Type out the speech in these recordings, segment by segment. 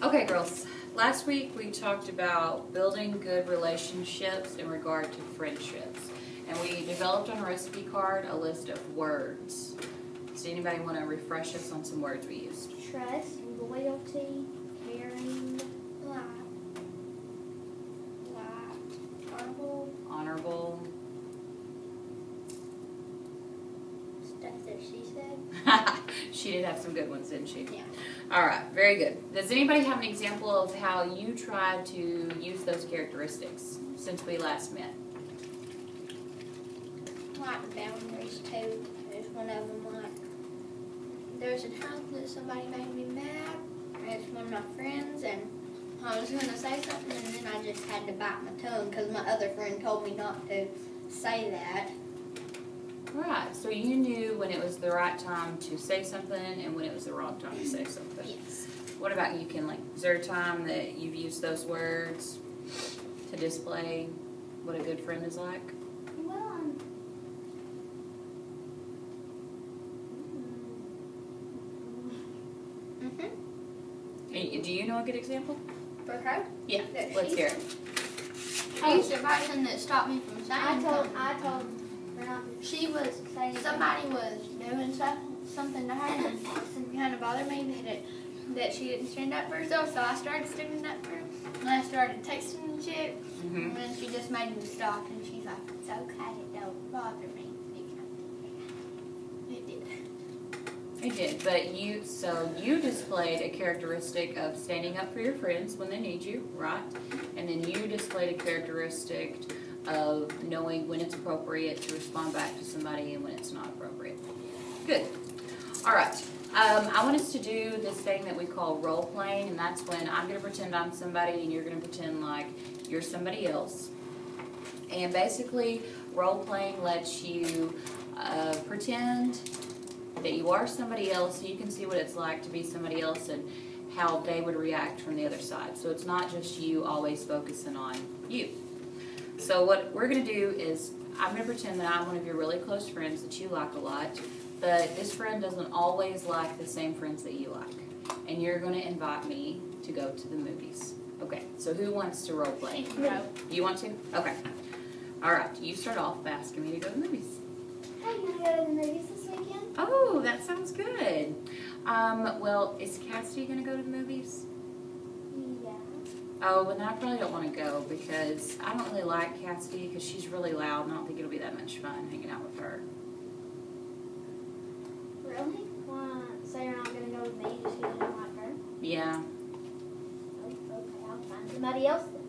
Okay, girls. Last week we talked about building good relationships in regard to friendships. And we developed on a recipe card a list of words. Does anybody want to refresh us on some words we used? Trust, loyalty, caring, Honorable. Stuff that she said. She did have some good ones, didn't she? Yeah. All right, very good. Does anybody have an example of how you tried to use those characteristics since we last met? Like boundaries too. There's one of them like, there's a time that somebody made me mad. It's one of my friends and I was going to say something and then I just had to bite my tongue because my other friend told me not to say that. Right, so you knew when it was the right time to say something and when it was the wrong time to say something. Yes. What about you, Kinley? Is there a time that you've used those words to display what a good friend is like? Well, Do you know a good example? for her? Yeah, That let's she hear it. She's the person that stopped me from saying I told something. her not to She was, say somebody was doing something to her and it kind of bothered me that she didn't stand up for herself, so I started standing up for her. And I started texting the chick, and then she just made me stop, and she's like, it's okay, it don't bother me. It did. It did, but you displayed a characteristic of standing up for your friends when they need you, right? And then you displayed a characteristic of knowing when it's appropriate to respond back to somebody and when it's not appropriate. Good. All right. I want us to do this thing that we call role playing, and that's when I'm going to pretend I'm somebody and you're going to pretend like you're somebody else. And basically, role playing lets you pretend that you are somebody else so you can see what it's like to be somebody else and how they would react from the other side. So it's not just you always focusing on you. So what we're going to do is I'm going to pretend that I'm one of your really close friends that you like a lot, but this friend doesn't always like the same friends that you like. And you're going to invite me to go to the movies. Okay, so who wants to role play? No. You want to? Okay. All right, you start off by asking me to go to the movies. Hey, you want to go to the movies this weekend? Oh, that sounds good. Well, is Cassidy going to go to the movies? Yeah. Oh, and I probably don't want to go because I don't really like Cassidy because she's really loud and I don't think it'll be that much fun hanging out with her. Really? Why? So you're not going to go with me just because you don't like her? Yeah. Oh, okay, I'll find somebody else then.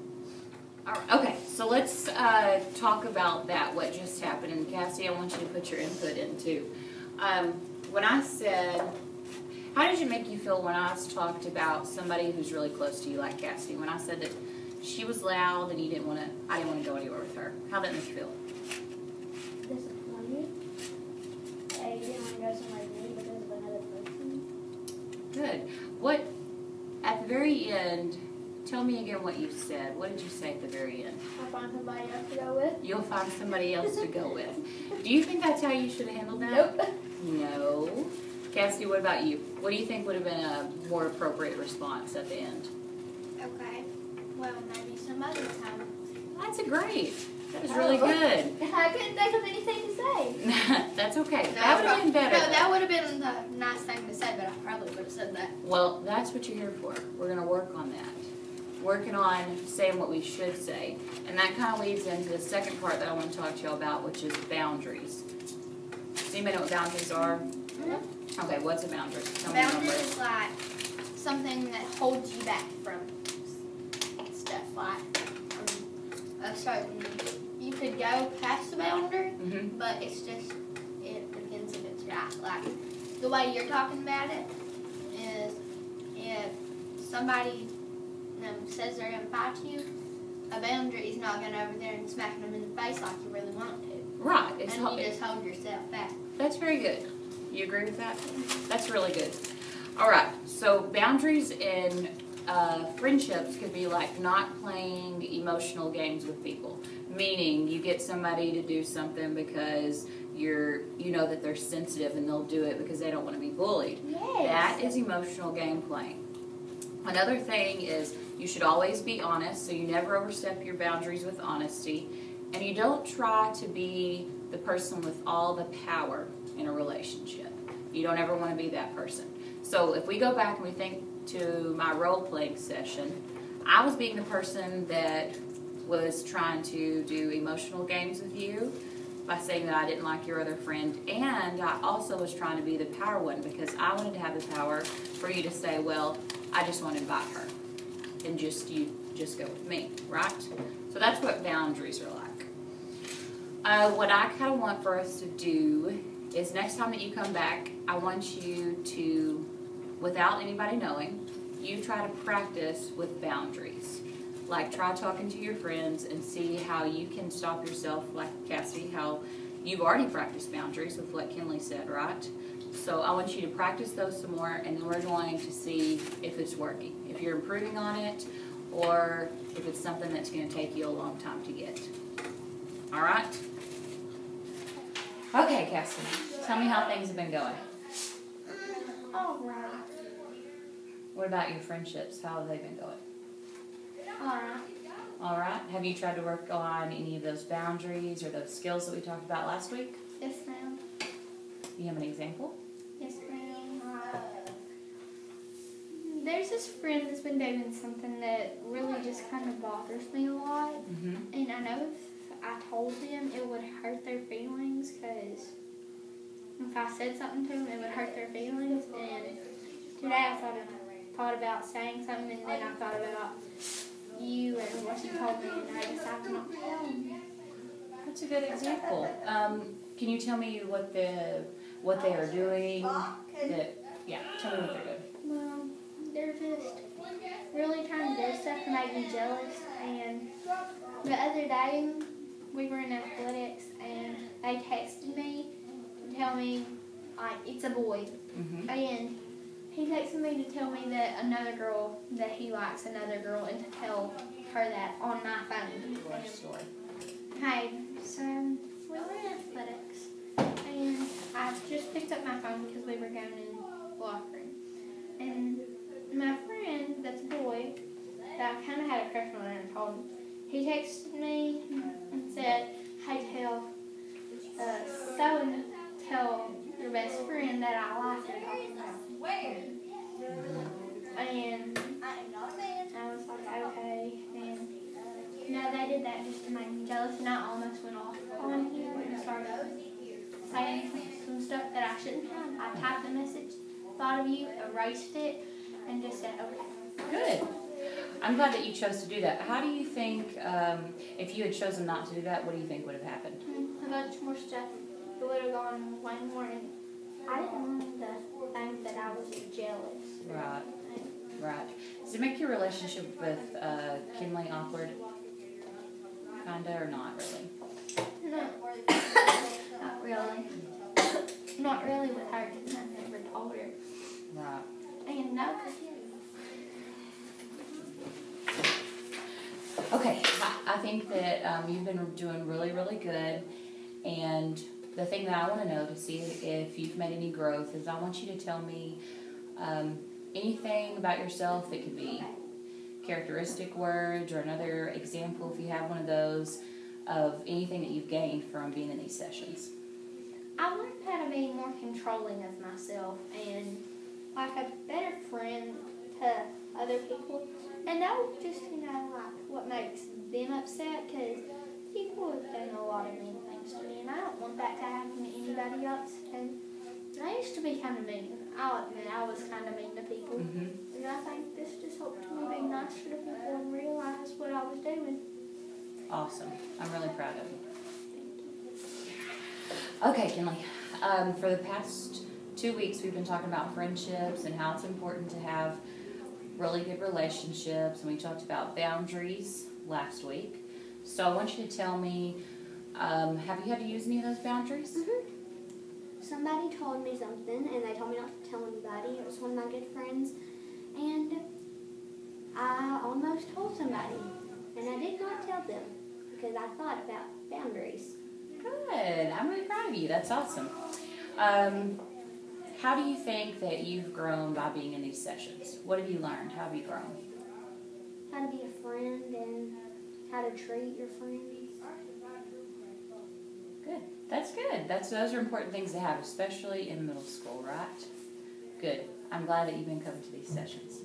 All right. Okay, so let's talk about that, what just happened. And Cassidy, I want you to put your input in too. When I said, how did it make you feel when I talked about somebody who's really close to you like Cassidy? When I said that she was loud and I didn't want to go anywhere with her. How did that make you feel? Disappointed. You didn't want to go somewhere with me because of another person. Good. What, at the very end, tell me again what you said. What did you say at the very end? I'll find somebody else to go with. You'll find somebody else to go with. Do you think that's how you should have handled that? Nope. No. Cassidy, what about you? What do you think would have been a more appropriate response at the end? Okay. Well, maybe some other time. That's great. That was really good. I couldn't think of anything to say. That's okay. That would have been better. No, that would have been a nice thing to say, but I probably would have said that. Well, that's what you're here for. We're going to work on that. Working on saying what we should say. And that kind of leads into the second part that I want to talk to you about, which is boundaries. Does anybody know what boundaries are? Mm-hmm. Okay, what's a boundary? Tell me Boundary one word. is like something that holds you back from stuff like a certain. You could go past the boundary, Mm-hmm. but it's just, it depends if it's right. Like the way you're talking about it is if somebody says they're going to fight you, a boundary is not going over there and smacking them in the face like you really want to. Right. It's And you just hold yourself back. That's very good. You agree with that? That's really good. All right. So boundaries in friendships could be like not playing emotional games with people. Meaning you get somebody to do something because you know that they're sensitive and they'll do it because they don't want to be bullied. Yes. That is emotional game playing. Another thing is you should always be honest, so you never overstep your boundaries with honesty, and you don't try to be the person with all the power in a relationship. You don't ever want to be that person. So if we go back and we think to my role-playing session, I was being the person that was trying to do emotional games with you by saying that I didn't like your other friend, and I also was trying to be the power one because I wanted to have the power for you to say, well, I just want to invite her, and you just go with me, right? So that's what boundaries are like. What I kind of want for us to do is next time that you come back, I want you to, without anybody knowing, you try to practice with boundaries. Like try talking to your friends and see how you can stop yourself, like Cassie, how you've already practiced boundaries with what Kinley said, right? So I want you to practice those some more, and then we're going to see if it's working, if you're improving on it, or if it's something that's going to take you a long time to get. All right? Okay, Cassie, tell me how things have been going. All right. What about your friendships? How have they been going? All right. All right. Have you tried to work on any of those boundaries or those skills that we talked about last week? Yes, ma'am. You have an example? Yes, ma'am. There's this friend that's been doing something that really just kind of bothers me a lot. Mm-hmm. And I know if I told them, it would hurt their feelings, because if I said something to them, it would hurt their feelings. And today I thought about saying something, and then I thought about you and what you told me, and I decided not to tell them. That's a good example. Can you tell me what they are doing? Tell me what they're doing. Well, they're just really trying to do stuff to make me jealous. And the other day, we were in athletics, and they texted me to tell me, like, it's a boy. Mm-hmm. And he texted me to tell me that another girl, that he likes another girl, and to tell her that on my phone. What story? Hey, so we were in athletics, and I just picked up my phone because we were going in the locker room. And my friend, that's a boy, that I kind of had a crush on and told him, he texted me and said, hey, tell your best friend that I like her. And I was like, okay. And they did that just to make me jealous, and I almost went off on him and started saying some stuff that I shouldn't have. I typed a message, thought of you, erased it, and just said, okay. Good. I'm glad that you chose to do that. How do you think, if you had chosen not to do that, what do you think would have happened? A bunch more stuff. It would have gone way more, and I didn't want to think that I was jealous. Right. Right. Does it make your relationship with Kinley awkward? Kinda or not really? No. Not really. Not really with her, because I never told her. Right. And no. Okay, I think that you've been doing really, really good, and the thing that I want to know to see if you've made any growth is I want you to tell me anything about yourself that could be characteristic words or another example, if you have one of those, of anything that you've gained from being in these sessions. I learned how to be more controlling of myself and like a better friend to other people. And know just, like what makes them upset, because people have done a lot of mean things to me, and I don't want that to happen to anybody else. And I used to be kind of mean. I'll admit I was kind of mean to people. Mm-hmm. And I think this just helped me be nicer to people and realize what I was doing. Awesome. I'm really proud of you. Okay, Kinley. For the past 2 weeks, we've been talking about friendships and how it's important to have really good relationships, and we talked about boundaries last week. So I want you to tell me, have you had to use any of those boundaries? Mm-hmm. Somebody told me something, and they told me not to tell anybody. It was one of my good friends, and I almost told somebody, and I did not tell them because I thought about boundaries. Good. I'm really proud of you. That's awesome. How do you think that you've grown by being in these sessions? What have you learned? How have you grown? How to be a friend and how to treat your friends. Good. That's good. Those are important things to have, especially in middle school, right? Good. I'm glad that you've been coming to these sessions.